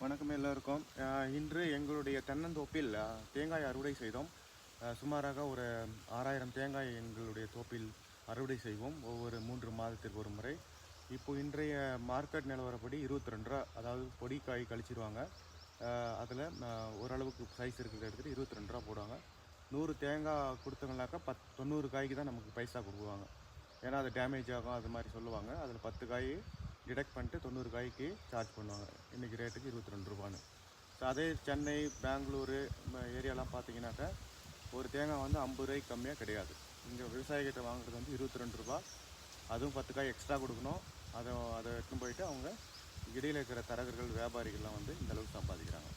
வணக்கம் எல்லோருக்கும். இன்று எங்களுடைய தென்னந்தோப்பில் தேங்காய் அறுவடை செய்தோம். சுமாராக ஒரு 6000 தேங்காய் எங்களுடைய தோப்பில் அறுவடை செய்வோம் ஒவ்வொரு 3 மாதத்திற்கு ஒரு முறை. இப்போ இன்றைய மார்க்கெட் நிலவரப்படி 22 ரூபா, அதாவது பொடி காய் கழிச்சிருவாங்க. அதில் ஓரளவுக்கு சைஸ் இருக்கிறத எடுத்துகிட்டு 22 ரூபா போடுவாங்க. 100 தேங்காய் கொடுத்தவங்கனாக்கா 90 காய்க்கு தான் நமக்கு பைசா கொடுக்குவாங்க. ஏன்னா அது டேமேஜ் ஆகும் அது மாதிரி சொல்லுவாங்க. அதில் 10 காய் டிடெக்ட் பண்ணிட்டு 90 காய்க்கு சார்ஜ் பண்ணுவாங்க. இன்றைக்கி ரேட்டுக்கு 22 ரூபான்னு. ஸோ அதே சென்னை, பெங்களூரு ஏரியாலாம் பார்த்தீங்கன்னாக்கா ஒரு தேங்காய் வந்து 50 ரூபாய்க்கு கம்மியாக கிடையாது. இங்கே விவசாயிகிட்ட வாங்குறது வந்து 22 ரூபா. அதுவும் 10 காய் எக்ஸ்ட்ரா கொடுக்கணும். அதை எடுத்துன்னு போயிட்டு அவங்க இடையில் இருக்கிற தரகர்கள், வியாபாரிகள்லாம் வந்து இந்த அளவுக்கு சம்பாதிக்கிறாங்க.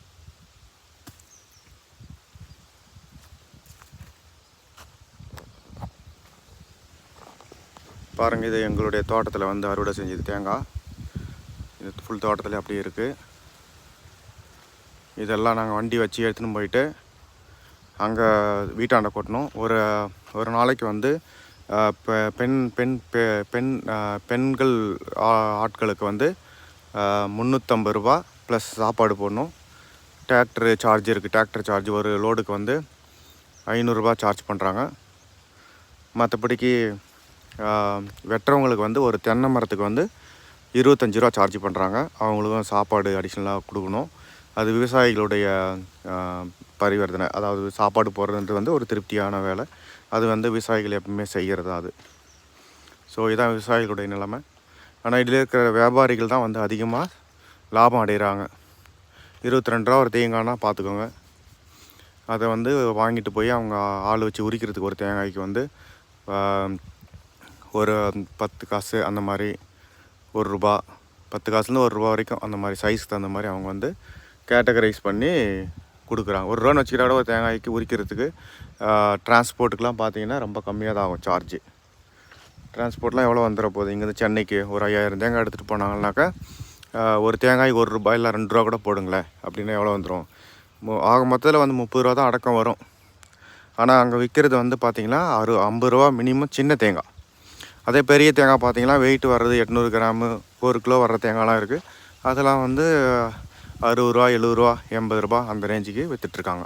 பாருங்கள், இது எங்களுடைய தோட்டத்தில் வந்து அறுவடை செஞ்சது தேங்காய். இது ஃபுல் தோட்டத்தில் அப்படியே இருக்குது. இதெல்லாம் நாங்கள் வண்டி வச்சு எடுத்துன்னு போயிட்டு அங்கே வீட்டாண்ட கொட்டணும். ஒரு நாளைக்கு வந்து பெண்கள் ஆட்களுக்கு வந்து 350 ரூபா ப்ளஸ் சாப்பாடு போடணும். டிராக்டர் சார்ஜ் இருக்குது. டிராக்டர் சார்ஜ் ஒரு லோடுக்கு வந்து 500 ரூபா சார்ஜ் பண்ணுறாங்க. மற்றபடிக்கு வெட்டுறவங்களுக்கு வந்து ஒரு தென்னை மரத்துக்கு வந்து 25 ரூபா சார்ஜ் பண்ணுறாங்க. அவங்களுக்கும் சாப்பாடு அடிஷ்னலாக கொடுக்கணும். அது விவசாயிகளுடைய பரிவர்த்தனை. அதாவது சாப்பாடு போடுறதுன்றது வந்து ஒரு திருப்தியான வேலை. அது வந்து விவசாயிகள் எப்பவுமே செய்கிறது அது. ஸோ இதான் விவசாயிகளுடைய நிலைமை. ஆனால் இதில் இருக்கிற வியாபாரிகள் தான் வந்து அதிகமாக லாபம் அடைகிறாங்க. 22 ரூபா ஒரு தேங்காய்னா பார்த்துக்கோங்க. அதை வந்து வாங்கிட்டு போய் அவங்க ஆள் வச்சு உரிக்கிறதுக்கு ஒரு தேங்காய்க்கு வந்து ஒரு 10 காசு அந்த மாதிரி, 1 ரூபா, 10 காசுலேருந்து 1 ரூபா வரைக்கும் அந்த மாதிரி சைஸ்க்கு தகுந்த மாதிரி அவங்க வந்து கேட்டகரைஸ் பண்ணி கொடுக்குறாங்க. 1 ரூபான்னு வச்சுக்கிட்டா கூட ஒரு தேங்காய்க்கு உரிக்கிறதுக்கு டிரான்ஸ்போர்ட்டுக்கெலாம் பார்த்தீங்கன்னா ரொம்ப கம்மியாக தான் ஆகும் சார்ஜு. டிரான்ஸ்போர்ட்லாம் எவ்வளோ வந்துட போகுது? இங்கேருந்து சென்னைக்கு ஒரு 5000 தேங்காய் எடுத்துகிட்டு போனாங்கன்னாக்கா ஒரு தேங்காய்க்கு 1 ரூபாய் இல்லை 2 ரூபா கூட போடுங்களேன். அப்படின்னா எவ்வளோ வந்துடும்? ஆக மொத்தத்தில் வந்து 30 ரூபா தான் அடக்கம் வரும். ஆனால் அங்கே விற்கிறது வந்து பார்த்திங்கன்னா 50 ரூபா மினிமம் சின்ன தேங்காய். அதே பெரிய தேங்காய் பார்த்திங்கன்னா வெயிட் வர்றது 800 கிராமு, 1 கிலோ வர்ற தேங்காய்லாம் இருக்குது. அதெல்லாம் வந்து 60 ரூபா, 70 ரூபா, 80 ரூபா அந்த ரேஞ்சுக்கு விற்றுட்ருக்காங்க.